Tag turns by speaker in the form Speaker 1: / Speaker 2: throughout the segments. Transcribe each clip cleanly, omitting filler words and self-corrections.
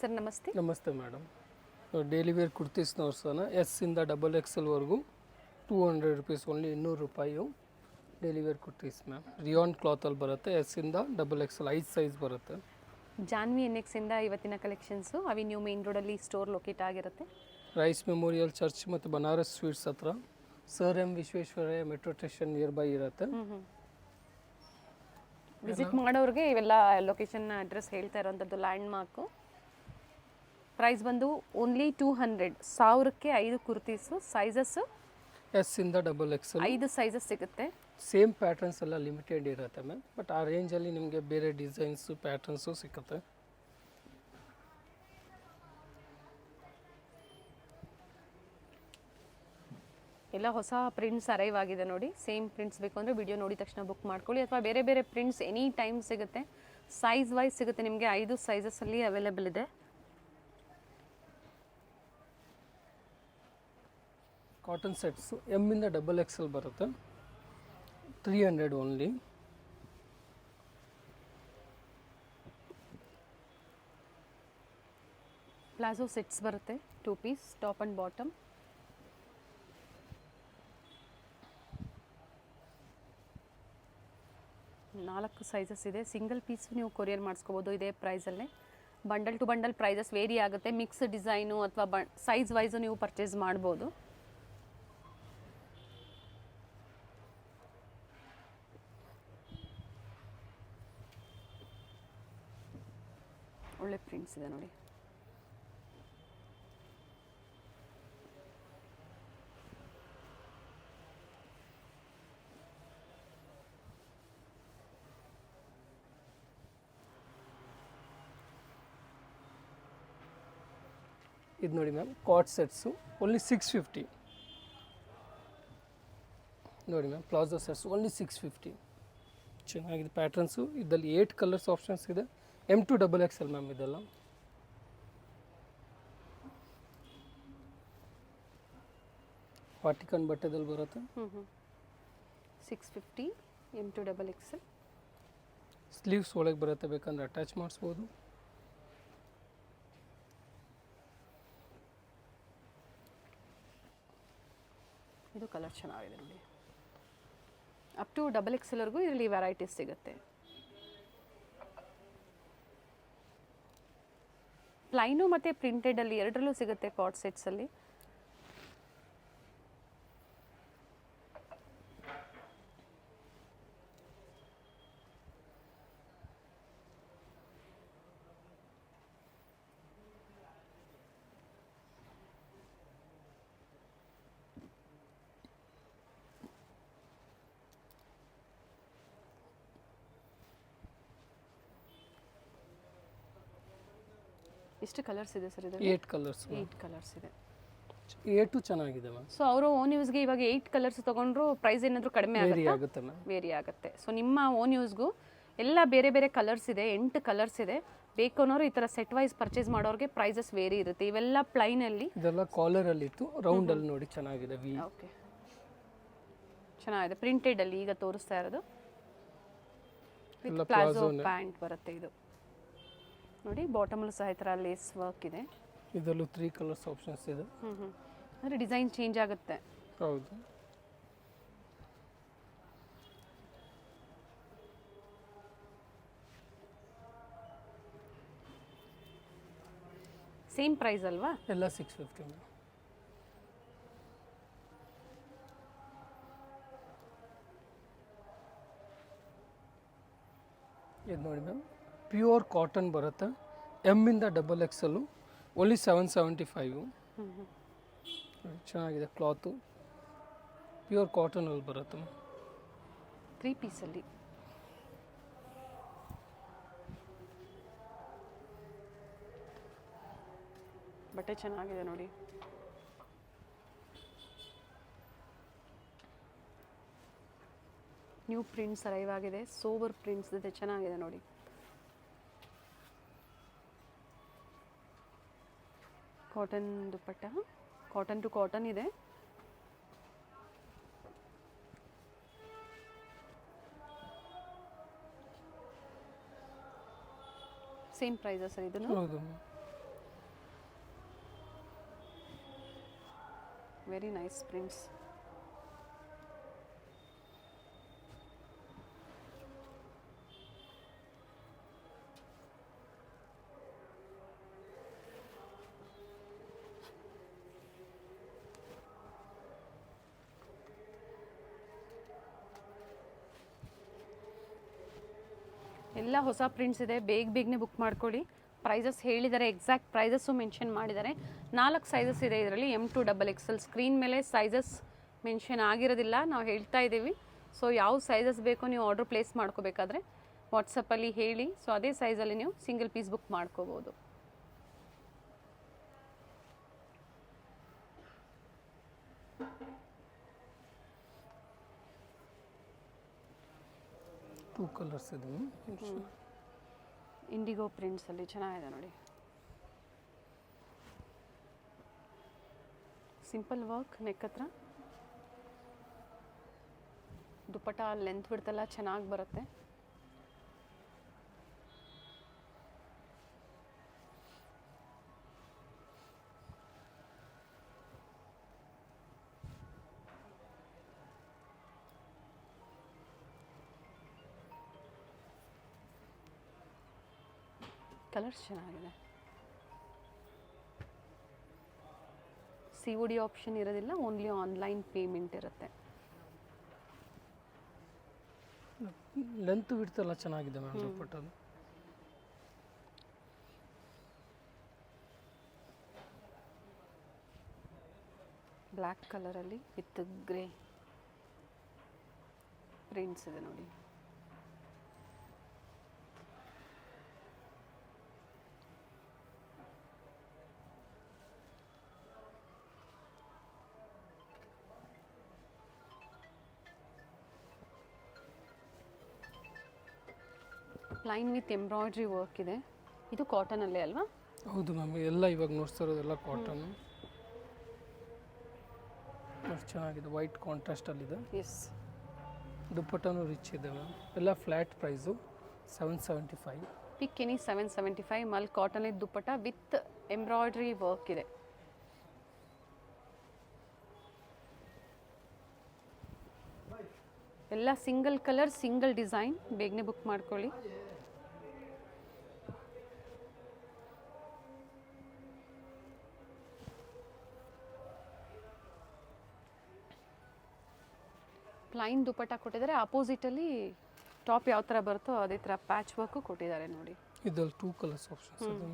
Speaker 1: Sir ನಮಸ್ತೆ.
Speaker 2: ನಮಸ್ತೆ madam. Daily wear kurtis ನೋಡ್ಸೋಣ. ಎಸ್ ಇಂದ XXL ವರೆಗೂ 200 ರುಪೀಸ್, ಓನ್ಲಿ 200 ರೂಪಾಯಿ daily wear kurtis ma'am. Rayon ಕ್ಲಾತಲ್ಲಿ ಬರುತ್ತೆ. ಎಸ್ ಇಂದ XXL 5 ಸೈಜ್ ಬರುತ್ತೆ.
Speaker 1: ಜಾನ್ವಿ NX ಇಂದ ಇವತ್ತಿನ ಕಲೆಕ್ಷನ್ಸು ಅವಿನ್ಯೂ ಮೇನ್ ರೋಡಲ್ಲಿ ಸ್ಟೋರ್ ಲೊಕೇಟ್ ಆಗಿರುತ್ತೆ.
Speaker 2: ರೈಸ್ ಮೆಮೋರಿಯಲ್ ಚರ್ಚ್ ಮತ್ತು ಬನಾರಸ್ ಸ್ವೀಟ್ಸ್ ಹತ್ರ sir M Visvesvaraya metro station near by ಇರುತ್ತೆ.
Speaker 1: ವಿಸಿಟ್ ಮಾಡೋರಿಗೆ ಇವೆಲ್ಲ ಲೊಕೇಶನ್ ಅಡ್ರೆಸ್ ಹೇಳ್ತಾ ಇರೋವಂಥದ್ದು ಲ್ಯಾಂಡ್ ಮಾರ್ಕು. ಪ್ರೈಸ್ ಬಂದು ಓನ್ಲಿ 200. 1000ಕ್ಕೆ 5 ಕುರ್ತೀಸು. ಸೈಜಸ್ಸು
Speaker 2: ಎಸ್ ಇಂದ XXL
Speaker 1: 5 ಸೈಜಸ್ ಸಿಗುತ್ತೆ.
Speaker 2: ಸೇಮ್ ಪ್ಯಾಟರ್ನ್ಸ್ ಎಲ್ಲ ಲಿಮಿಟೆಡ್ ಇರುತ್ತೆ ಮ್ಯಾಮ್. ಬಟ್ ಆ ರೇಂಜಲ್ಲಿ ನಿಮಗೆ ಬೇರೆ ಡಿಸೈನ್ಸು ಪ್ಯಾಟರ್ನ್ಸು ಸಿಗುತ್ತೆ.
Speaker 1: ಎಲ್ಲ ಹೊಸ ಪ್ರಿಂಟ್ಸ್ ಅರೈವ್ ಆಗಿದೆ ನೋಡಿ. ಸೇಮ್ ಪ್ರಿಂಟ್ಸ್ ಬೇಕು ಅಂದರೆ ವಿಡಿಯೋ ನೋಡಿದ ತಕ್ಷಣ ಬುಕ್ ಮಾಡ್ಕೊಳ್ಳಿ, ಅಥವಾ ಬೇರೆ ಬೇರೆ ಪ್ರಿಂಟ್ಸ್ ಎನಿ ಟೈಮ್ ಸಿಗುತ್ತೆ. ಸೈಜ್ ವೈಸ್ ಸಿಗುತ್ತೆ ನಿಮಗೆ. 5 ಸೈಜಸ್ಸಲ್ಲಿ ಅವೈಲೇಬಲ್ ಇದೆ.
Speaker 2: ಕಾಟನ್ ಸೆಟ್ಸು ಎಮ್ ಇಂದ XXL ಬರುತ್ತೆ. 300 ಓನ್ಲಿ.
Speaker 1: ಪ್ಲಾಜೋ ಸೆಟ್ಸ್ ಬರುತ್ತೆ. 2 ಪೀಸ್ ಟಾಪ್ ಆ್ಯಂಡ್ ಬಾಟಮ್. ನಾಲ್ಕು ಸೈಜಸ್ ಇದೆ. ಸಿಂಗಲ್ ಪೀಸ್ ನೀವು ಕೊರಿಯರ್ ಮಾಡಿಸ್ಕೋಬೋದು ಇದೇ ಪ್ರೈಸಲ್ಲೇ. Bundle to bundle prices vary ಆಗುತ್ತೆ. ಮಿಕ್ಸ್ ಡಿಸೈನು ಅಥವಾ ಸೈಜ್ ವೈಸು ನೀವು ಪರ್ಚೇಸ್ ಮಾಡ್ಬೋದು. ಒಳ್ಳೆ ಪ್ರಿಂಟ್ಸ್ ಇದೆ ನೋಡಿ.
Speaker 2: ಇದು ನೋಡಿ ಮ್ಯಾಮ್, ಕಾಟ್ ಸೆಟ್ಸು ಓನ್ಲಿ 650. ನೋಡಿ ಮ್ಯಾಮ್, ಪ್ಲಾಜೋ ಸೆಟ್ಸ್ ಓನ್ಲಿ 650. ಚೆನ್ನಾಗಿದೆ ಪ್ಯಾಟ್ರನ್ಸು. ಇದರಲ್ಲಿ 8 ಕಲರ್ಸ್ ಆಪ್ಷನ್ಸ್ ಇದೆ. M to XXL ಮ್ಯಾಮ್ ಇದೆಲ್ಲ. ವಾಟಿಕನ್ ಬಟ್ಟೆದಲ್ಲಿ ಬರುತ್ತೆ.
Speaker 1: 650 M to XXL.
Speaker 2: ಸ್ಲೀವ್ಸ್ ಒಳಗೆ ಬರುತ್ತೆ, ಬೇಕಂದ್ರೆ ಅಟ್ಯಾಚ್ ಮಾಡಿಸ್ಬೋದು.
Speaker 1: ಇದು ಕಲರ್ ಚೆನ್ನಾಗಿದೆ ನೋಡಿ. ಅಪ್ ಟು XXL ವರೆಗೂ ಇದರಲ್ಲಿ ವೆರೈಟೀಸ್ ಸಿಗುತ್ತೆ. ಪ್ಲೈನು ಮತ್ತು ಪ್ರಿಂಟೆಡಲ್ಲಿ ಎರಡರಲ್ಲೂ ಸಿಗುತ್ತೆ ಕಾಟ್ ಸೆಟ್ಸಲ್ಲಿ. ಎಷ್ಟು ಕಲರ್ಸ್ ಇದೆ ಸರ್ ಇದರಲ್ಲಿ?
Speaker 2: 8 ಕಲರ್ಸ್.
Speaker 1: 8 ಕಲರ್ಸ್ ಇದೆ.
Speaker 2: 8 ಚೆನ್ನಾಗಿದೆ ಮ್ಯಾಮ್.
Speaker 1: ಸೊ ಅವರು ಓನ್ ಯೂಸ್ಗೆ ಇವಾಗ 8 ಕಲರ್ಸ್ ತೊಗೊಂಡ್ರು ಪ್ರೈಸ್ ಏನಾದರೂ ಕಡಿಮೆ
Speaker 2: ಆಗುತ್ತೆ ಮ್ಯಾಮ್.
Speaker 1: ವೇರಿ ಆಗುತ್ತೆ. ಸೊ ನಿಮ್ಮ ಓನ್ ಯೂಸ್ಗೂ ಎಲ್ಲ ಬೇರೆ ಬೇರೆ ಕಲರ್ಸ್ ಇದೆ. 8 ಕಲರ್ಸ್ ಇದೆ. ಬೇಕು ಅನ್ನೋರು ಈ ಥರ ಸೆಟ್ ವೈಸ್ ಪರ್ಚೇಸ್ ಮಾಡೋರಿಗೆ ಪ್ರೈಸಸ್ ವೇರಿ ಇರುತ್ತೆ. ಇವೆಲ್ಲ ಪ್ಲೈನಲ್ಲಿ,
Speaker 2: ಇದೆಲ್ಲ ಕಾಲರಲ್ಲಿ ಇತ್ತು. ರೌಂಡಲ್ಲಿ ನೋಡಿ ಚೆನ್ನಾಗಿದೆ.
Speaker 1: ಓಕೆ, ಚೆನ್ನಾಗಿದೆ. ಪ್ರಿಂಟೆಡಲ್ಲಿ ಈಗ ತೋರಿಸ್ತಾ ಇರೋದು ವಿತ್ ಪ್ಲಾಜೋ ಪ್ಯಾಂಟ್ ಬರುತ್ತೆ. ಇದು ನೋಡಿ, ಬಾಟಮಲ್ಲೂ ಸಹ ಈ ಥರ ಲೇಸ್ ವರ್ಕ್ ಇದೆ.
Speaker 2: ಇದರಲ್ಲೂ 3 ಕಲರ್ಸ್ ಆಪ್ಷನ್ಸ್ ಇದೆ.
Speaker 1: ಅಂದರೆ ಡಿಸೈನ್ ಚೇಂಜ್ ಆಗುತ್ತೆ.
Speaker 2: ಹೌದು.
Speaker 1: ಸೇಮ್ ಪ್ರೈಸ್ ಅಲ್ವಾ?
Speaker 2: ಎಲ್ಲ 650. ಇದು ನೋಡಿ ಮ್ಯಾಮ್, ಪ್ಯೂರ್ ಕಾಟನ್ ಬರುತ್ತೆ. ಎಮ್ ಇಂದ XXL ಓನ್ಲಿ 775. ಚೆನ್ನಾಗಿದೆ ಕ್ಲಾತು. ಪ್ಯೂರ್ ಕಾಟನಲ್ಲಿ ಬರುತ್ತೆ.
Speaker 1: 3 ಪೀಸಲ್ಲಿ ಬಟ್ಟೆ ಚೆನ್ನಾಗಿದೆ ನೋಡಿ. ನ್ಯೂ ಪ್ರಿಂಟ್ಸ್ ಅರೈವ್ ಆಗಿದೆ. ಸೋವರ್ ಪ್ರಿಂಟ್ಸ್ ಜೊತೆ ಚೆನ್ನಾಗಿದೆ ನೋಡಿ. Cotton dupatta, cotton to cotton ಇದೆ. ಸೇಮ್ ಪ್ರೈಸಾ ಸರ್ ಇದನ್ನು?
Speaker 2: ಹೌದು.
Speaker 1: Very nice prints. ಎಲ್ಲ ಹೊಸ ಪ್ರಿಂಟ್ಸ್ ಇದೆ, ಬೇಗನೆ ಬುಕ್ ಮಾಡ್ಕೊಳ್ಳಿ. ಪ್ರೈಸಸ್ ಹೇಳಿದ್ದಾರೆ, ಎಕ್ಸಾಕ್ಟ್ ಪ್ರೈಸಸ್ಸು ಮೆನ್ಷನ್ ಮಾಡಿದ್ದಾರೆ. 4 ಸೈಜಸ್ ಇದೆ ಇದರಲ್ಲಿ, M2XXL. ಸ್ಕ್ರೀನ್ ಮೇಲೆ ಸೈಜಸ್ ಮೆನ್ಷನ್ ಆಗಿರೋದಿಲ್ಲ, ನಾವು ಹೇಳ್ತಾ ಇದ್ದೀವಿ. ಸೊ ಯಾವ ಸೈಜಸ್ ಬೇಕೋ ನೀವು ಆರ್ಡರ್ ಪ್ಲೇಸ್ ಮಾಡ್ಕೋಬೇಕಾದ್ರೆ ವಾಟ್ಸಪ್ಪಲ್ಲಿ ಹೇಳಿ. ಸೊ ಅದೇ ಸೈಜಲ್ಲಿ ನೀವು ಸಿಂಗಲ್ ಪೀಸ್ ಬುಕ್ ಮಾಡ್ಕೋಬೋದು.
Speaker 2: ಟೂ ಕಲರ್ಸ್ ಇದೆ.
Speaker 1: ಇಂಡಿಗೋ ಪ್ರಿಂಟ್ಸಲ್ಲಿ ಚೆನ್ನಾಗಿದೆ ನೋಡಿ. ಸಿಂಪಲ್ ವರ್ಕ್ ನೆಕ್ ಹತ್ರ, ದುಪ್ಪಟ್ಟ ಲೆಂತ್ ಬಿಡ್ತೆಲ್ಲ ಚೆನ್ನಾಗಿ ಬರುತ್ತೆ. ಕಲರ್ಸ್ ಚೆನ್ನಾಗಿದೆ. COD ಆಪ್ಷನ್ ಇರೋದಿಲ್ಲ, ಓನ್ಲಿ ಆನ್ಲೈನ್ ಪೇಮೆಂಟ್ ಇರುತ್ತೆ.
Speaker 2: ಲೆಂತ್ ಬಿಡ್ತೆಲ್ಲ ಚೆನ್ನಾಗಿದೆ ಮ್ಯಾಮ್ ದುಪ್ಪಟ್ಟದು.
Speaker 1: ಬ್ಲ್ಯಾಕ್ ಕಲರಲ್ಲಿ ವಿತ್ ಗ್ರೇ ಪ್ರಿಂಟ್ಸ್ ಇದೆ ನೋಡಿ. ಪ್ಲೈನ್ ವಿತ್ ಎಂಬ್ರಾಯ್ಡ್ರಿ ವರ್ಕ್ ಇದೆ. ಇದು ಕಾಟನಲ್ಲೇ ಅಲ್ವಾ?
Speaker 2: ಹೌದು ಮ್ಯಾಮ್, ಎಲ್ಲ ಇವಾಗ ನೋಡ್ತಾ ಇರೋದೆಲ್ಲ ಕಾಟನ್. ಚೆನ್ನಾಗಿದೆ, ವೈಟ್ ಕಾಂಟ್ರಾಸ್ಟಲ್ಲಿದೆ.
Speaker 1: ಎಸ್,
Speaker 2: ದುಪ್ಪಟ್ಟನೂ ರಿಚ್ ಇದೆ ಮ್ಯಾಮ್. ಎಲ್ಲ flat price 775.
Speaker 1: Pick any 775. Mul cotton ಇದ್ದು ದುಪ್ಪಟ್ಟ ವಿತ್ ಎಂಬ್ರಾಯ್ಡ್ರಿ ವರ್ಕ್ ಇದೆ. ಎಲ್ಲ ಸಿಂಗಲ್ ಕಲರ್ ಸಿಂಗಲ್ ಡಿಸೈನ್, ಬೇಗನೆ ಬುಕ್ ಮಾಡ್ಕೊಳ್ಳಿ. ಪ್ಲೈನ್ ದುಪ್ಪಟ್ಟ ಕೊಟ್ಟಿದ್ದಾರೆ, ಅಪೋಸಿಟಲ್ಲಿ ಟಾಪ್ ಯಾವ ಥರ ಬರುತ್ತೋ ಅದೇ ಥರ ಪ್ಯಾಚ್ ವರ್ಕು ಕೊಟ್ಟಿದ್ದಾರೆ ನೋಡಿ.
Speaker 2: ಇದರಲ್ಲಿ 2 ಕಲರ್ಸ್ ಆಪ್ಷನ್ಸ್ ಇದೆ.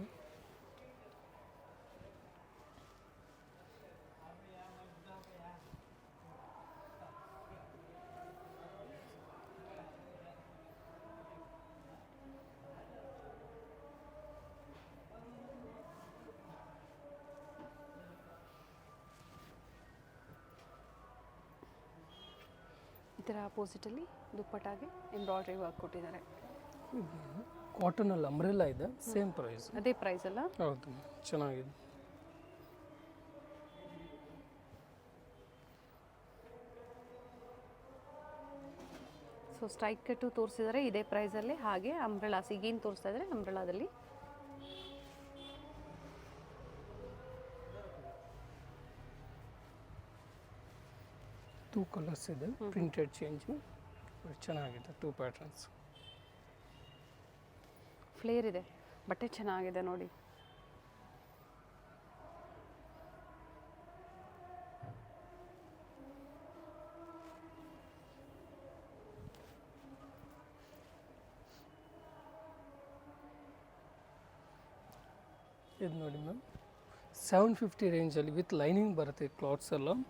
Speaker 1: ಈ ಥರ ಅಪೋಸಿಟಲ್ಲಿ ದುಪ್ಪಟ್ಟಾಗೆ ಎಂಬ್ರಾಯ್ಡ್ರಿ ವರ್ಕ್ ಕೊಟ್ಟಿದ್ದಾರೆ.
Speaker 2: ಕಾಟನಲ್ಲಿ ಅಂಬ್ರೆಲ್ಲ ಇದೆ, ಸೇಮ್ ಪ್ರೈಸ್.
Speaker 1: ಅದೇ ಪ್ರೈಸ್ ಅಲ್ಲ?
Speaker 2: ಹೌದು, ಚೆನ್ನಾಗಿದೆ.
Speaker 1: ಸೊ ಸ್ಟ್ರೈಕ್ ಕಟ್ಟು ತೋರಿಸಿದರೆ ಇದೇ ಪ್ರೈಸಲ್ಲಿ, ಹಾಗೆ ಅಂಬ್ರೆಲಾಸ್ ಈಗೇನು ತೋರಿಸ್ತಾ ಇದ್ದಾರೆ ಅಂಬ್ರೆಲಾದಲ್ಲಿ.
Speaker 2: ಟೂ ಕಲರ್ಸ್ ಇದೆ, ಪ್ರಿಂಟೆಡ್ ಚೇಂಜು ಚೆನ್ನಾಗಿದೆ. 2 ಪ್ಯಾಟರ್ನ್ಸ್.
Speaker 1: ಫ್ಲೇರ್ ಇದೆ, ಬಟ್ಟೆ ಚೆನ್ನಾಗಿದೆ ನೋಡಿ.
Speaker 2: ಇದು ನೋಡಿ ಮ್ಯಾಮ್, 750 ರೇಂಜಲ್ಲಿ ವಿತ್ ಲೈನಿಂಗ್ ಬರುತ್ತೆ. ಕ್ಲಾತ್ಸ್ ಎಲ್ಲ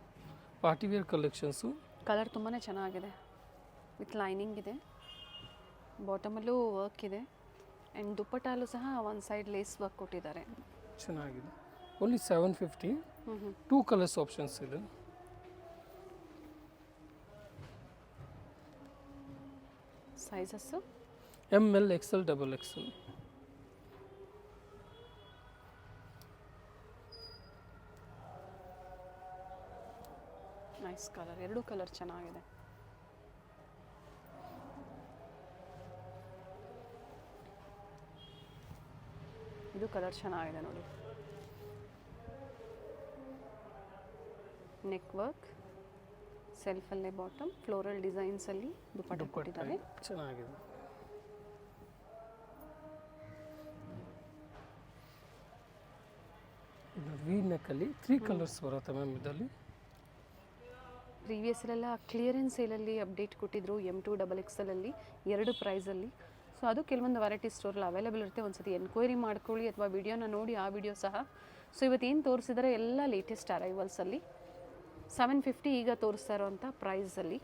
Speaker 2: ಪಾರ್ಟಿವೇರ್ ಕಲೆಕ್ಷನ್ಸು.
Speaker 1: ಕಲರ್ ತುಂಬಾ ಚೆನ್ನಾಗಿದೆ, ವಿತ್ ಲೈನಿಂಗ್ ಇದೆ, ಬಾಟಮಲ್ಲೂ ವರ್ಕ್ ಇದೆ, ಆ್ಯಂಡ್ ದುಪ್ಪಟ್ಟಲ್ಲೂ ಸಹ ಒಂದು ಸೈಡ್ ಲೇಸ್ ವರ್ಕ್ ಕೊಟ್ಟಿದ್ದಾರೆ.
Speaker 2: ಚೆನ್ನಾಗಿದೆ. ಓನ್ಲಿ 750. 2 ಕಲರ್ಸ್ ಆಪ್ಷನ್ಸ್ ಇದೆ.
Speaker 1: Sizes
Speaker 2: ML, XL, XXL.
Speaker 1: Nice colour, 2 colour ಚೆನ್ನಾಗಿದೆ. ಇದು ಕಲರ್ ಚೆನ್ನಾಗಿದೆ ನೋಡಿ. ನೆಕ್ ವರ್ಕ್, ಸೆಲ್ಫಲ್ಲೇ ಬಾಟಮ್, ಫ್ಲೋರಲ್ ಡಿಸೈನ್ಸಲ್ಲಿ ದುಪಟ್ಟ ಕೊಟ್ಟಿದ್ದಾರೆ.
Speaker 2: ಚೆನ್ನಾಗಿದೆ. ಇದು ವಿ ನೆಕ್ಕಲ್ಲಿ 3 ಕಲರ್ಸ್ ಬರುತ್ತೆ ಮ್ಯಾಮ್ ಇದರಲ್ಲಿ.
Speaker 1: ಪ್ರೀವಿಯಸ್ಲೆಲ್ಲ ಕ್ಲಿಯರೆನ್ಸ್ ಸೇಲಲ್ಲಿ ಅಪ್ಡೇಟ್ ಕೊಟ್ಟಿದ್ರು M2XXL ಅಲ್ಲಿ 2 ಪ್ರೈಸಲ್ಲಿ. ಸೊ ಅದು ಕೆಲವೊಂದು ವೆರೈಟಿ ಸ್ಟೋರಲ್ಲಿ ಅವೈಲೇಬಲ್ ಇರುತ್ತೆ. ಒಂದ್ಸತಿ ಎನ್ಕ್ವೈರಿ ಮಾಡ್ಕೊಳ್ಳಿ ಅಥವಾ ವಿಡಿಯೋನ ನೋಡಿ, ಆ ವಿಡಿಯೋ ಸಹ. ಸೊ ಇವತ್ತೇನು ತೋರಿಸಿದರೆ ಎಲ್ಲ ಲೇಟೆಸ್ಟ್ ಅರೈವಲ್ಸಲ್ಲಿ 750 ಈಗ ತೋರಿಸ್ತಾ ಇರೋವಂಥ ಪ್ರೈಸಲ್ಲಿ.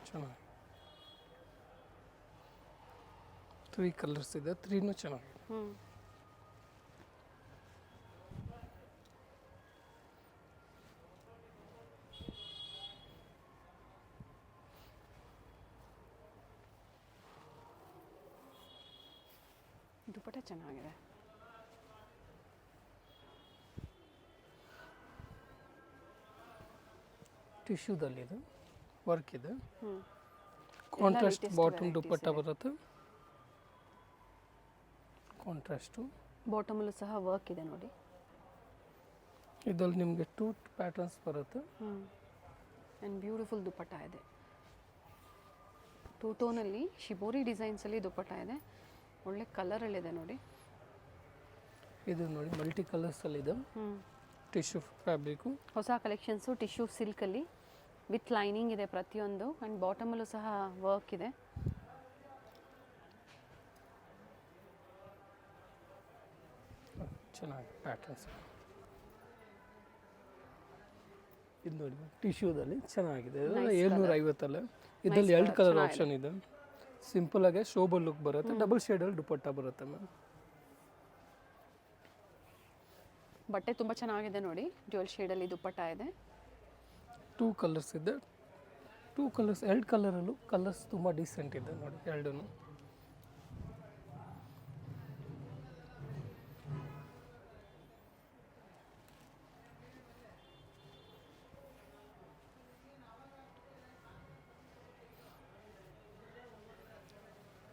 Speaker 2: ಚೆನ್ನಾಗಿ 3 ಕಲರ್ಸ್ ಇದೆ, 3ನೂ ಚೆನ್ನಾಗಿದೆ.
Speaker 1: ದುಪಟ್ಟ ಚೆನ್ನಾಗಿದೆ.
Speaker 2: ಟಿಶ್ಯೂದಲ್ಲಿ ಇದು ವರ್ಕ್ ಇದೆ. ಕಾಂಟ್ರಾಸ್ಟ್ ಬಾಟಮ್ ದುಪಟ್ಟ ಬರುತ್ತೆ. ಕಾಂಟ್ರಾಸ್ಟು
Speaker 1: ಬಾಟಮಲ್ಲೂ ಸಹ ವರ್ಕ್ ಇದೆ ನೋಡಿ.
Speaker 2: ಇದರಲ್ಲಿ ನಿಮಗೆ 2 ಪ್ಯಾಟರ್ನ್ಸ್ ಬರುತ್ತೆ.
Speaker 1: ಆ್ಯಂಡ್ ಬ್ಯೂಟಿಫುಲ್ ದುಪಟ್ಟ ಇದೆ. 2 ಟೋನಲ್ಲಿ ಶಿಬೋರಿ ಡಿಸೈನ್ಸಲ್ಲಿ ದುಪಟ್ಟ ಇದೆ. ಒಳ್ಳೆ ಕಲರಲ್ಲಿದೆ ನೋಡಿ.
Speaker 2: ಇದು ನೋಡಿ ಮಲ್ಟಿ ಕಲರ್ಸಲ್ಲಿದೆ. Tissue fabric.
Speaker 1: ಹೊಸ ಕಲೆಕ್ಷನ್ಸು ಟಿಶ್ಯೂ ಸಿಲ್ಕಲ್ಲಿ ವಿತ್ ಲೈನಿಂಗ್ ಇದೆ ಪ್ರತಿಯೊಂದು. ಆ್ಯಂಡ್ ಬಾಟಮಲ್ಲೂ ಸಹ ವರ್ಕ್ ಇದೆ.
Speaker 2: ಚೆನ್ನಾಗಿ ಪ್ಯಾಟರ್ನ್ಸ್. ಇದು ನೋಡಿ ಟಿಶ್ಯೂದಲ್ಲಿ ಚೆನ್ನಾಗಿದೆ. 750 ಇದರಲ್ಲಿ 2 ಕಲರ್ ಆಪ್ಷನ್ ಇದೆ. ಸಿಂಪಲ್ ಆಗಿ ಶೋಬಲ್ ಲುಕ್ ಬರುತ್ತೆ. ಡಬಲ್ ಶೇಡಲ್ಲಿ ದುಪಟ್ಟ ಬರುತ್ತೆ ಮ್ಯಾಮ್.
Speaker 1: ಬಟ್ಟೆ ತುಂಬ ಚೆನ್ನಾಗಿದೆ ನೋಡಿ. ಡ್ಯುಯಲ್ ಶೇಡಲ್ಲಿ ದುಪಟ್ಟ ಇದೆ.
Speaker 2: 2 ಕಲರ್ಸ್ ಇದೆ. 2 ಕಲರ್ಸ್ 2 ಕಲರಲ್ಲೂ ಕಲರ್ಸ್ ತುಂಬ ಡೀಸೆಂಟ್ ಇದೆ ನೋಡಿ ಎರಡೂ.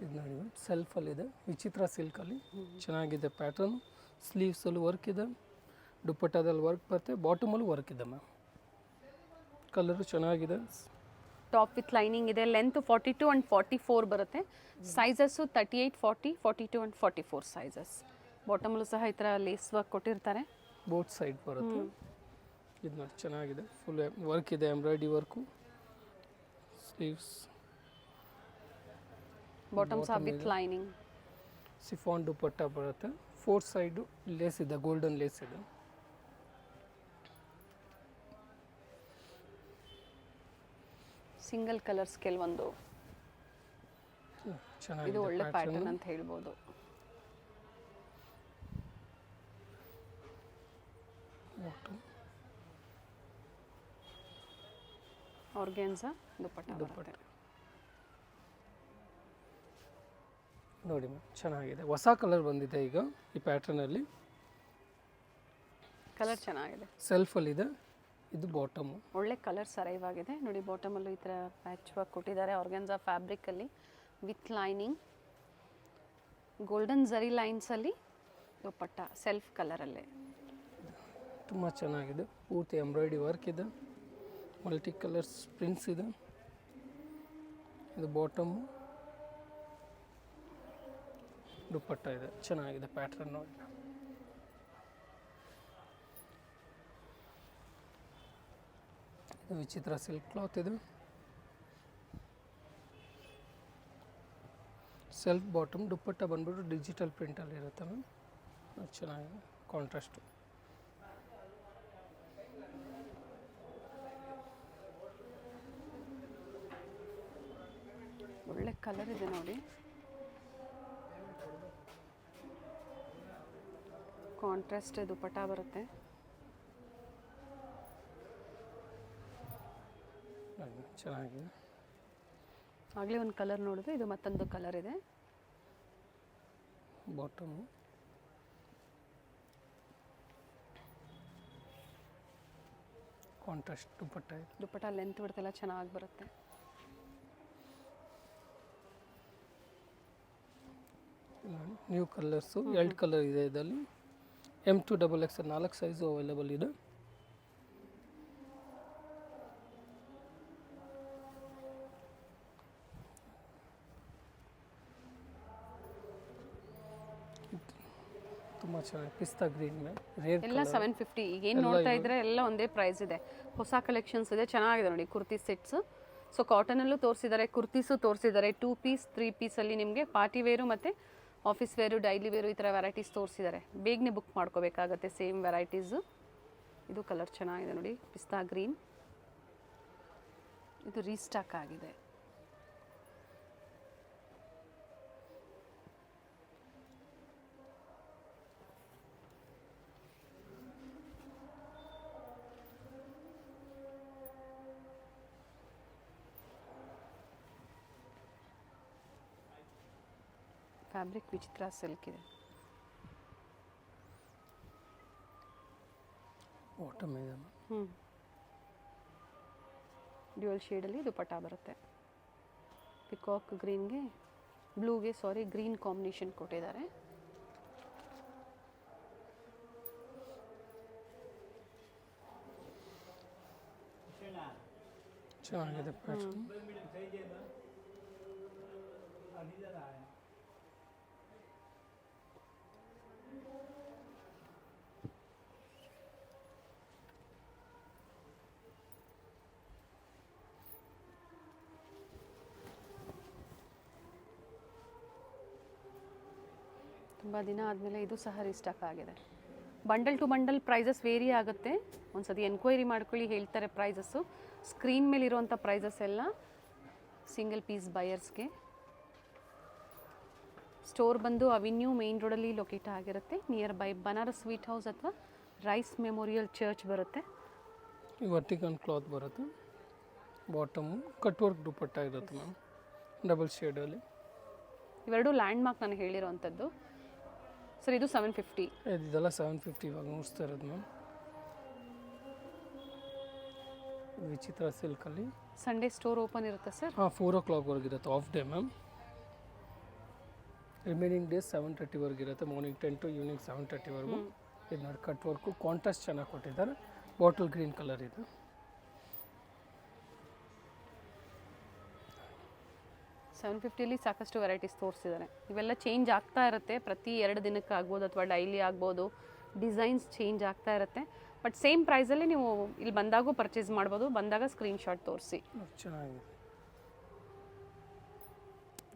Speaker 2: ಇದು ನೋಡಿ ಸೆಲ್ಫಲ್ಲಿದೆ. ವಿಚಿತ್ರ ಸಿಲ್ಕಲ್ಲಿ ಚೆನ್ನಾಗಿದೆ ಪ್ಯಾಟರ್ನ್. ಸ್ಲೀವ್ಸಲ್ಲೂ ವರ್ಕ್ ಇದೆ, ದುಪಟ್ಟದಲ್ಲಿ ವರ್ಕ್ ಬರುತ್ತೆ, ಬಾಟಮಲ್ಲೂ ವರ್ಕ್ ಇದೆ ಮ್ಯಾಮ್. ಕಲರು ಚೆನ್ನಾಗಿದೆ.
Speaker 1: ಟಾಪ್ ವಿತ್ ಲೈನಿಂಗ್ ಇದೆ. ಲೆಂತ್ 42 ಆ್ಯಂಡ್ 44 ಬರುತ್ತೆ. Sizes 38, 40, 42 and 44 sizes. ಬಾಟಮಲ್ಲೂ ಸಹ ಈ ಥರ ಲೇಸ್ ವರ್ಕ್ ಕೊಟ್ಟಿರ್ತಾರೆ.
Speaker 2: ಬೋತ್ ಸೈಡ್ ಬರುತ್ತೆ. ಇದು ನೋಡಿ ಚೆನ್ನಾಗಿದೆ. ಫುಲ್ ವರ್ಕ್ ಇದೆ, ಎಂಬ್ರಾಯ್ಡ್ರಿ ವರ್ಕು. ಸ್ಲೀವ್ಸ್
Speaker 1: ಬಾಟಮ್ ಸಹ ವಿತ್ ಲೈನಿಂಗ್.
Speaker 2: ಸಿಫಾನ್ ದುಪಟ್ಟ ಬರುತ್ತೆ. 4 ಸೈಡು ಲೇಸ್ ಇದೆ, ಗೋಲ್ಡನ್ ಲೇಸ್ ಇದೆ.
Speaker 1: ಸಿಂಗಲ್ ಕಲರ್ಸ್ ಕೆಲವೊಂದು. ಇದು ಒಳ್ಳೆ ಪ್ಯಾಟರ್ನ್ ಅಂತ ಹೇಳ್ಬೋದು. ಆರ್ಗ್ಯಾನ್ಸಾ ದುಪಟ್ಟ ಬರುತ್ತೆ
Speaker 2: ನೋಡಿ ಮ್ಯಾಮ್. ಚೆನ್ನಾಗಿದೆ. ಹೊಸ ಕಲರ್ ಬಂದಿದೆ ಈಗ ಈ ಪ್ಯಾಟರ್ನಲ್ಲಿ.
Speaker 1: ಕಲರ್ ಚೆನ್ನಾಗಿದೆ.
Speaker 2: ಸೆಲ್ಫಲ್ಲಿದೆ. ಇದು ಬಾಟಮು.
Speaker 1: ಒಳ್ಳೆ ಕಲರ್ಸ್ ಅರೈವ್ ಆಗಿದೆ ನೋಡಿ. ಬಾಟಮಲ್ಲೂ ಈ ಥರ ಪ್ಯಾಚ್ ವರ್ಕ್ ಕೊಟ್ಟಿದ್ದಾರೆ ಆರ್ಗ್ಯಾನ್ಸಾ ಫ್ಯಾಬ್ರಿಕಲ್ಲಿ ವಿತ್ ಲೈನಿಂಗ್. ಗೋಲ್ಡನ್ ಝರಿ ಲೈನ್ಸಲ್ಲಿ ದುಪಟ್ಟ ಸೆಲ್ಫ್ ಕಲರಲ್ಲೇ
Speaker 2: ತುಂಬ ಚೆನ್ನಾಗಿದೆ. ಪೂರ್ತಿ ಎಂಬ್ರಾಯ್ಡ್ರಿ ವರ್ಕ್ ಇದೆ, ಮಲ್ಟಿ ಕಲರ್ಸ್ ಪ್ರಿಂಟ್ಸ್ ಇದೆ. ಇದು ಬಾಟಮು, ದುಪಟ್ಟ ಇದೆ. ಚೆನ್ನಾಗಿದೆ ಪ್ಯಾಟರ್ನ್ ನೋಡಿ. ಇದು ವಿಚಿತ್ರ ಸಿಲ್ಕ್ ಕ್ಲಾತ್ ಇದು. ಸೆಲ್ಫ್ ಬಾಟಮ್, ದುಪಟ್ಟ ಬಂದ್ಬಿಟ್ಟು ಡಿಜಿಟಲ್ ಪ್ರಿಂಟಲ್ಲಿ ಇರುತ್ತೆ ಮ್ಯಾಮ್. ಚೆನ್ನಾಗಿದೆ ಕಾಂಟ್ರಾಸ್ಟು.
Speaker 1: ಒಳ್ಳೆ ಕಲರ್ ಇದೆ ನೋಡಿ. ಕಾಂಟ್ರಾಸ್ಟ್ ದುಪಟ್ಟ ಬರುತ್ತೆ.
Speaker 2: ಚೆನ್ನಾಗಿದೆ.
Speaker 1: ಆಗಲೇ ಒಂದು ಕಲರ್ ನೋಡಿದ್ರೆ ಇದು ಮತ್ತೊಂದು ಕಲರ್ ಇದೆ.
Speaker 2: ಬಾಟಮು, ಕಾಂಟ್ರಾಸ್ಟ್ ದುಪ್ಪಟ್ಟ ಇದೆ.
Speaker 1: ದುಪ್ಪಟ್ಟ ಲೆಂತ್ ಬಿಡ್ತೆಲ್ಲ ಚೆನ್ನಾಗಿ ಬರುತ್ತೆ.
Speaker 2: ನ್ಯೂ ಕಲರ್ಸು 2 ಕಲರ್ ಇದೆ ಇದರಲ್ಲಿ. M2XXL 4 ಸೈಜು ಅವೈಲೇಬಲ್ ಇದೆ. ತುಂಬ ಚೆನ್ನಾಗಿ ಪಿಸ್ತಾ ಗ್ರೀನ್ ಮೇಲೆ ರೇರ್
Speaker 1: ಎಲ್ಲ 750. ಈಗ ಏನು ನೋಡ್ತಾ ಇದ್ರೆ ಎಲ್ಲ ಒಂದೇ ಪ್ರೈಸ್ ಇದೆ. ಹೊಸ ಕಲೆಕ್ಷನ್ಸ್ ಇದೆ, ಚೆನ್ನಾಗಿದೆ ನೋಡಿ ಕುರ್ತಿ ಸೆಟ್ಸ್. ಸೊ ಕಾಟನಲ್ಲೂ ತೋರಿಸಿದ್ದಾರೆ, ಕುರ್ತೀಸು ತೋರಿಸಿದ್ದಾರೆ. 2 ಪೀಸ್ 3 ಪೀಸಲ್ಲಿ ನಿಮಗೆ ಪಾರ್ಟಿ ವೇರು ಮತ್ತು ಆಫೀಸ್ ವೇರು, ಡೈಲಿ ವೇರು ಈ ಥರ ವೆರೈಟೀಸ್ ತೋರಿಸಿದ್ದಾರೆ. ಬೇಗನೆ ಬುಕ್ ಮಾಡ್ಕೋಬೇಕಾಗತ್ತೆ ಸೇಮ್ ವೆರೈಟೀಸು. ಇದು ಕಲರ್ ಚೆನ್ನಾಗಿದೆ ನೋಡಿ, ಪಿಸ್ತಾ ಗ್ರೀನ್. ಇದು ರೀಸ್ಟಾಕ್ ಆಗಿದೆ. ಫ್ಯಾಬ್ರಿಕ್ ವಿಚಿತ್ರ ಸಿಲ್ಕ್ ಇದೆ.
Speaker 2: ಬಾಟಮ್ ಇದೆ.
Speaker 1: ಡ್ಯುಯಲ್ ಶೇಡಲ್ಲಿ ದುಪಟ್ಟ ಬರುತ್ತೆ. ಪಿಕಾಕ್ ಗ್ರೀನ್ಗೆ ಗ್ರೀನ್ ಕಾಂಬಿನೇಷನ್ ಕೊಟ್ಟಿದ್ದಾರೆ.
Speaker 2: ಚೆನ್ನಾಗಿದೆ ಪ್ಯಾಟರ್ನ್.
Speaker 1: ತುಂಬ ದಿನ ಆದಮೇಲೆ ಇದು ಸಹ ರೀಸ್ಟಾಕ್ ಆಗಿದೆ. Bundle to bundle prices vary ಆಗುತ್ತೆ. ಒಂದ್ಸತಿ ಎನ್ಕ್ವೈರಿ ಮಾಡ್ಕೊಳ್ಳಿ, ಹೇಳ್ತಾರೆ ಪ್ರೈಸಸ್ಸು. ಸ್ಕ್ರೀನ್ ಮೇಲೆ ಇರುವಂಥ ಪ್ರೈಸಸ್ ಎಲ್ಲ ಸಿಂಗಲ್ ಪೀಸ್ ಬಯರ್ಸ್ಗೆ. ಸ್ಟೋರ್ ಬಂದು ಅವಿನ್ಯೂ ಮೇನ್ ರೋಡಲ್ಲಿ ಲೊಕೇಟ್ ಆಗಿರುತ್ತೆ. Near by Banaras sweet house ಅಥವಾ ರೈಸ್ ಮೆಮೋರಿಯಲ್ ಚರ್ಚ್ ಬರುತ್ತೆ.
Speaker 2: ವರ್ಟಿಕಲ್ ಕ್ಲಾತ್ ಬರುತ್ತೆ. ಬಾಟಮು ಕಟ್ ವರ್ಕ್ ದುಪ್ಪಟ್ಟ ಇರುತ್ತೆ ಮ್ಯಾಮ್, ಡಬಲ್ ಶೇಡಲ್ಲಿ.
Speaker 1: ಇವೆರಡು ಲ್ಯಾಂಡ್ ಮಾರ್ಕ್ ನಾನು ಹೇಳಿರೋವಂಥದ್ದು. ಸರ್ ಇದು 750.
Speaker 2: ಇದೆಲ್ಲ 750 ಇವಾಗ ನೋಡ್ತಾ ಇರೋದು ಮ್ಯಾಮ್. ವಿಚಿತ್ರ ಸಿಲ್ಕಲ್ಲಿ.
Speaker 1: ಸಂಡೇ ಸ್ಟೋರ್ ಓಪನ್ ಇರುತ್ತೆ ಸರ್?
Speaker 2: 4 o'clockವರೆಗೆ ಇರುತ್ತೆ, half day ma'am. Remaining days 7:30ವರೆಗೆ ಇರುತ್ತೆ. ಮಾರ್ನಿಂಗ್ 10 to ಈವ್ನಿಂಗ್ 7:30ವರೆಗೂ. ಇದು ನೋಡಿ ಕಟ್ ವರ್ಕು, ಕಾಂಟ್ರಾಸ್ಟ್ ಚೆನ್ನಾಗಿ ಕೊಟ್ಟಿದ್ದಾರೆ. ಬಾಟಲ್ ಗ್ರೀನ್ ಕಲರ್ ಇದೆ.
Speaker 1: $750 ಸಾಕಷ್ಟು ವೆರೈಟೀಸ್ ತೋರಿಸಿದ್ದಾರೆ. ಇವೆಲ್ಲ ಚೇಂಜ್ ಆಗ್ತಾ ಇರುತ್ತೆ, ಪ್ರತಿ 2 ದಿನಕ್ಕೆ ಆಗ್ಬೋದು ಅಥವಾ ಡೈಲಿ ಆಗ್ಬೋದು. ಡಿಸೈನ್ಸ್ ಚೇಂಜ್ ಆಗ್ತಾ ಇರುತ್ತೆ. ಬಟ್ ಸೇಮ್ ಪ್ರೈಸಲ್ಲಿ ನೀವು ಇಲ್ಲಿ ಬಂದಾಗೂ ಪರ್ಚೇಸ್ ಮಾಡ್ಬೋದು. ಬಂದಾಗ ಸ್ಕ್ರೀನ್ಶಾಟ್ ತೋರಿಸಿ.
Speaker 2: ಚೆನ್ನಾಗಿದೆ.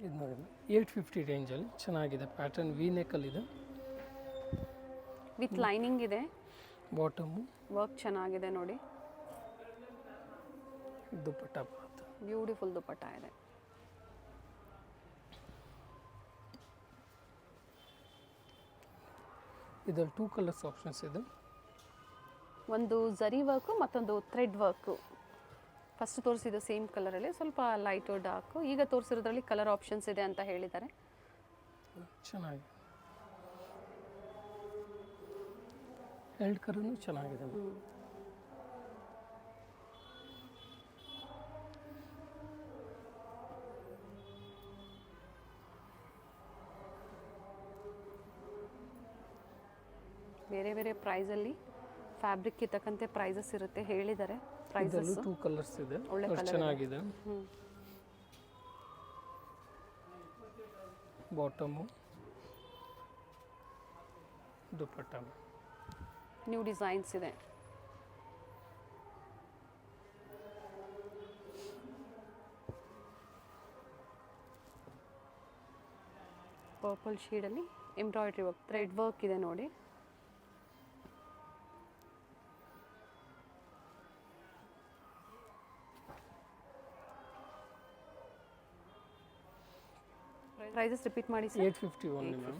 Speaker 2: ಇದು ನೋಡಿ 850 ರೇಂಜಲ್ಲಿ ಚೆನ್ನಾಗಿದೆ. ಪ್ಯಾಟರ್ನ್ ವಿ ನೆಕ್ಕಲ್ಲಿದೆ,
Speaker 1: ವಿತ್ ಲೈನಿಂಗ್ ಇದೆ.
Speaker 2: ಬಾಟಮು
Speaker 1: ವರ್ಕ್ ಚೆನ್ನಾಗಿದೆ ನೋಡಿ.
Speaker 2: ದುಪ್ಪಟ್ಟ ಬರುತ್ತೆ.
Speaker 1: ಬ್ಯೂಟಿಫುಲ್ ದುಪ್ಪಟ್ಟ ಇದೆ.
Speaker 2: ಇದರಲ್ಲಿ 2 ಕಲರ್ಸ್ ಆಪ್ಷನ್ಸ್ ಇದೆ.
Speaker 1: ಒಂದು ಝರಿ ವರ್ಕು, ಮತ್ತೊಂದು ಥ್ರೆಡ್ ವರ್ಕು. ಫಸ್ಟ್ ತೋರಿಸಿದ್ದು ಸೇಮ್ ಕಲರಲ್ಲಿ, ಸ್ವಲ್ಪ ಲೈಟು ಡಾರ್ಕು. ಈಗ ತೋರಿಸಿರೋದ್ರಲ್ಲಿ ಕಲರ್ ಆಪ್ಷನ್ಸ್ ಇದೆ ಅಂತ ಹೇಳಿದ್ದಾರೆ.
Speaker 2: ಚೆನ್ನಾಗಿದೆ. 2 ಕಲರ್ನು ಚೆನ್ನಾಗಿದೆ.
Speaker 1: ಬೇರೆ ಬೇರೆ ಪ್ರೈಸಲ್ಲಿ ಫ್ಯಾಬ್ರಿಕ್ಗೆ ತಕ್ಕಂತೆ ಪ್ರೈಸಸ್ ಇರುತ್ತೆ, ಹೇಳಿದ್ದಾರೆ ಪ್ರೈಸಸ್.
Speaker 2: 2 ಕಲರ್ಸ್ ಇದೆ,
Speaker 1: ಒಳ್ಳೆ ಕಲರ್
Speaker 2: ಚೆನ್ನಾಗಿದೆ. ಬಾಟಮು ದುಪ್ಪಟ್ಟ.
Speaker 1: ನ್ಯೂ ಡಿಸೈನ್ಸ್ ಇದೆ. ಪರ್ಪಲ್ ಶೇಡಲ್ಲಿ ಎಂಬ್ರಾಯ್ಡ್ರಿ ವರ್ಕ್, ಥ್ರೆಡ್ ವರ್ಕ್ ಇದೆ ನೋಡಿ. ಪ್ರೈಸಸ್ ರಿಪೀಟ್ ಮಾಡಿ ಸರ್.
Speaker 2: 850 only ma'am.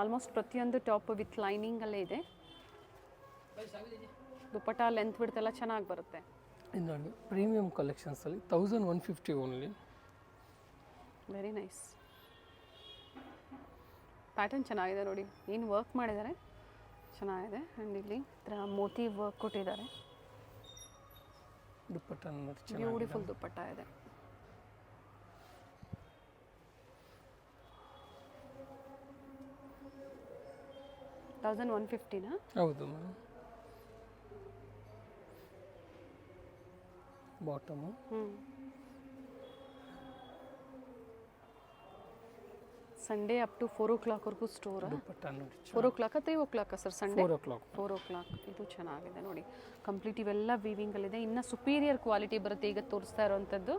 Speaker 1: ಆಲ್ಮೋಸ್ಟ್ ಪ್ರತಿಯೊಂದು ಟಾಪ್ ವಿತ್ ಲೈನಿಂಗ್ ಅಲ್ಲೇ ಇದೆ. ದುಪ್ಪಟ್ಟ ಲೆಂತ್ ಬಿಡ್ತೆಲ್ಲ ಚೆನ್ನಾಗಿ ಬರುತ್ತೆ.
Speaker 2: ಇದು ನೋಡಿ ಪ್ರೀಮಿಯಂ ಕಲೆಕ್ಷನ್ಸಲ್ಲಿ 1150 ಓನ್ಲಿ.
Speaker 1: Very nice. ಪ್ಯಾಟರ್ನ್ ಚೆನ್ನಾಗಿದೆ ನೋಡಿ, ಏನು ವರ್ಕ್ ಮಾಡಿದ್ದಾರೆ ಚೆನ್ನಾಗಿದೆ. ಆ್ಯಂಡ್ ಇಲ್ಲಿ ಮೋತಿ ವರ್ಕ್ ಕೊಟ್ಟಿದ್ದಾರೆ,
Speaker 2: ದುಪ್ಪಟ್ಟ ನೋಡಿ
Speaker 1: ಬ್ಯೂಟಿಫುಲ್ ದುಪ್ಪಟ್ಟ ಇದೆ. $1150
Speaker 2: ಹೌದು ma'am. Bottom
Speaker 1: Sunday up to 4 o'clock ವರೆಗೂ ಸ್ಟೋರ್.
Speaker 2: ದುಪ್ಪಟ್ಟ ನೋಡಿ
Speaker 1: 4 o'clock 3 o'clock sir Sunday?
Speaker 2: 4 o'clock.
Speaker 1: 4 o'clock. ಇದು ಚೆನ್ನಾಗಿದೆ ನೋಡಿ, ಕಂಪ್ಲೀಟ್ ಇವೆಲ್ಲ ವೀವಿಂಗಲ್ಲಿದೆ. ಇನ್ನು ಸುಪೀರಿಯರ್ ಕ್ವಾಲಿಟಿ ಬರುತ್ತೆ ಈಗ ತೋರಿಸ್ತಾ ಇರೋವಂಥದ್ದು.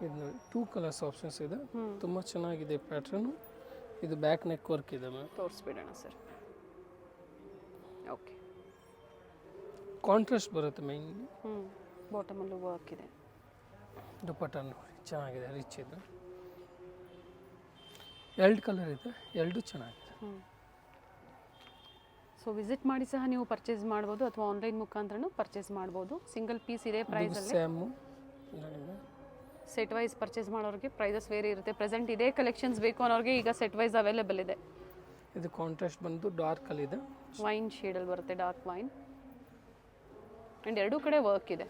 Speaker 2: ಇದು ನೋಡಿ 2 ಕಲರ್ಸ್ ಆಪ್ಷನ್ಸ್ ಇದೆ, ತುಂಬ ಚೆನ್ನಾಗಿದೆ ಪ್ಯಾಟ್ರನ್. ಇದು ಬ್ಯಾಕ್ ನೆಕ್ ವರ್ಕ್ ಇದೆ ಮ್ಯಾಮ್.
Speaker 1: ತೋರಿಸ್ಬಿಡೋಣ ಸರ್. ಓಕೆ,
Speaker 2: ಕಾಂಟ್ರಾಸ್ಟ್ ಬರುತ್ತೆ ಮೈನ್ಲಿ.
Speaker 1: ಬಾಟಮಲ್ಲೂ ವರ್ಕ್ ಇದೆ.
Speaker 2: ದುಪ್ಪಟ್ಟ ನೋಡಿ ಚೆನ್ನಾಗಿದೆ, ರಿಚ್ ಇದೆ. 2 ಕಲರ್ ಇದೆ, 2 ಚೆನ್ನಾಗಿದೆ.
Speaker 1: ಸೊ ವಿಸಿಟ್ ಮಾಡಿ ಸಹ ನೀವು ಪರ್ಚೇಸ್ ಮಾಡ್ಬೋದು ಅಥವಾ ಆನ್ಲೈನ್ ಮುಖಾಂತರನೂ ಪರ್ಚೇಸ್ ಮಾಡ್ಬೋದು. ಸಿಂಗಲ್ ಪೀಸ್ ಇದೆ ಪ್ರೈಸಲ್ಲಿ.
Speaker 2: ಸ್ಯಾಮು
Speaker 1: ಸೆಟ್ ವೈಸ್ ಪರ್ಚೇಸ್ ಮಾಡೋರಿಗೆ ಪ್ರೈಸಸ್ ಬೇರೆ ಇರುತ್ತೆ. ಪ್ರೆಸೆಂಟ್ ಇದೇ ಕಲೆಕ್ಷನ್ಸ್ ಬೇಕು ಅನ್ನೋರಿಗೆ ಈಗ ಸೆಟ್ ವೈಸ್ ಅವೈಲೇಬಲ್ ಇದೆ.
Speaker 2: ಇದು ಕಾಂಟ್ರಾಸ್ಟ್ ಬಂದು ಡಾರ್ಕ್ ಅಲ್ಲಿ ಇದೆ,
Speaker 1: ವೈನ್ ಶೇಡಲ್ಲಿ ಬರುತ್ತೆ, ಡಾರ್ಕ್ ವೈನ್. ಆ್ಯಂಡ್ ಎರಡೂ ಕಡೆ ವರ್ಕ್ ಇದೆ.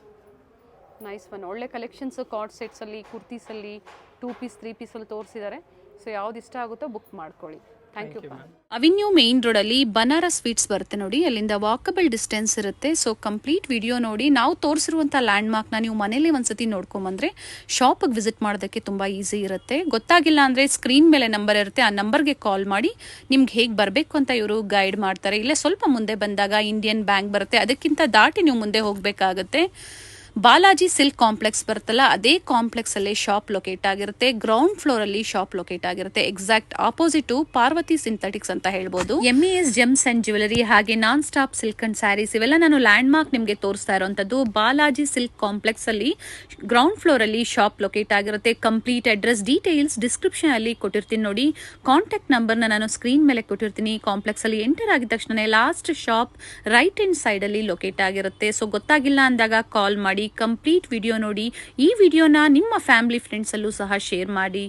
Speaker 1: ನೈಸ್ ಒನ್, ಒಳ್ಳೆ ಕಲೆಕ್ಷನ್ಸ್ ಕಾರ್ಡ್ ಸೆಟ್ಸಲ್ಲಿ, ಕುರ್ತೀಸಲ್ಲಿ, 2 ಪೀಸ್ 3 ಪೀಸಲ್ಲಿ ತೋರಿಸಿದ್ದಾರೆ. ಸೊ ಯಾವ್ದು ಇಷ್ಟ ಆಗುತ್ತೋ ಬುಕ್ ಮಾಡ್ಕೊಳ್ಳಿ. Thank you.
Speaker 3: ಅವೆನ್ಯೂ ಮೇನ್ ರೋಡಲ್ಲಿ ಬನಾರಸ್ ಸ್ವೀಟ್ಸ್ ಬರುತ್ತೆ ನೋಡಿ, ಅಲ್ಲಿಂದ ವಾಕಬಲ್ ಡಿಸ್ಟೆನ್ಸ್ ಇರುತ್ತೆ. ಸೊ ಕಂಪ್ಲೀಟ್ ವಿಡಿಯೋ ನೋಡಿ. ನಾವು ತೋರಿಸಿರುವಂಥ ಲ್ಯಾಂಡ್ಮಾರ್ಕ್ನ ನೀವು ಮನೇಲಿ ಒಂದ್ಸತಿ ನೋಡ್ಕೊಂಬಂದ್ರೆ ಶಾಪಿಗೆ ವಿಸಿಟ್ ಮಾಡೋದಕ್ಕೆ ತುಂಬ ಈಸಿ ಇರುತ್ತೆ. ಗೊತ್ತಾಗಿಲ್ಲ ಅಂದರೆ ಸ್ಕ್ರೀನ್ ಮೇಲೆ ನಂಬರ್ ಇರುತ್ತೆ, ಆ ನಂಬರ್ಗೆ ಕಾಲ್ ಮಾಡಿ ನಿಮ್ಗೆ ಹೇಗೆ ಬರಬೇಕು ಅಂತ ಇವರು ಗೈಡ್ ಮಾಡ್ತಾರೆ. ಇಲ್ಲೇ ಸ್ವಲ್ಪ ಮುಂದೆ ಬಂದಾಗ ಇಂಡಿಯನ್ ಬ್ಯಾಂಕ್ ಬರುತ್ತೆ, ಅದಕ್ಕಿಂತ ದಾಟಿ ನೀವು ಮುಂದೆ ಹೋಗಬೇಕಾಗುತ್ತೆ. ಬಾಲಾಜಿ ಸಿಲ್ಕ್ ಕಾಂಪ್ಲೆಕ್ಸ್ ಬರುತ್ತಲ್ಲ, ಅದೇ ಕಾಂಪ್ಲೆಕ್ಸ್ ಅಲ್ಲಿ ಶಾಪ್ ಲೊಕೇಟ್ ಆಗಿರುತ್ತೆ. ಗ್ರೌಂಡ್ ಫ್ಲೋರ್ ಅಲ್ಲಿ ಶಾಪ್ ಲೊಕೇಟ್ ಆಗಿರುತ್ತೆ. ಎಕ್ಸಾಕ್ಟ್ ಆಪೋಸಿಟ್ ಪಾರ್ವತಿ ಸಿಂಥೆಟಿಕ್ಸ್ ಅಂತ ಹೇಳ್ಬೋದು. MES ಜೆಮ್ಸ್ ಅಂಡ್ ಜ್ಯುವೆಲರಿ ಹಾಗೆ non stop silk and saris ಇವೆಲ್ಲ ನಾನು ಲ್ಯಾಂಡ್ ಮಾರ್ಕ್ ನಿಮಗೆ ತೋರಿಸ್ತಾ ಇರುವಂತದ್ದು. ಬಾಲಾಜಿ ಸಿಲ್ಕ್ ಕಾಂಪ್ಲೆಕ್ಸ್ ಅಲ್ಲಿ ಗ್ರೌಂಡ್ ಫ್ಲೋರ್ ಅಲ್ಲಿ ಶಾಪ್ ಲೊಕೇಟ್ ಆಗಿರುತ್ತೆ. ಕಂಪ್ಲೀಟ್ ಅಡ್ರೆಸ್ ಡೀಟೇಲ್ಸ್ ಡಿಸ್ಕ್ರಿಪ್ಷನ್ ಅಲ್ಲಿ ಕೊಟ್ಟಿರ್ತೀನಿ ನೋಡಿ. ಕಾಂಟ್ಯಾಕ್ಟ್ ನಂಬರ್ನ ನಾನು ಸ್ಕ್ರೀನ್ ಮೇಲೆ ಕೊಟ್ಟಿರ್ತೀನಿ. ಕಾಂಪ್ಲೆಕ್ಸ್ ಅಲ್ಲಿ ಎಂಟರ್ ಆಗಿದ ತಕ್ಷಣ last shop right hand side ಅಲ್ಲಿ ಲೊಕೇಟ್ ಆಗಿರುತ್ತೆ. ಸೊ ಗೊತ್ತಾಗಿಲ್ಲ ಅಂದಾಗ ಕಾಲ್ ಮಾಡಿ, ಕಂಪ್ಲೀಟ್ ವಿಡಿಯೋ ನೋಡಿ. ಈ ವಿಡಿಯೋನ ನಿಮ್ಮ ಫ್ಯಾಮಿಲಿ ಫ್ರೆಂಡ್ಸ್ ಅಲ್ಲೂ ಸಹ ಶೇರ್ ಮಾಡಿ.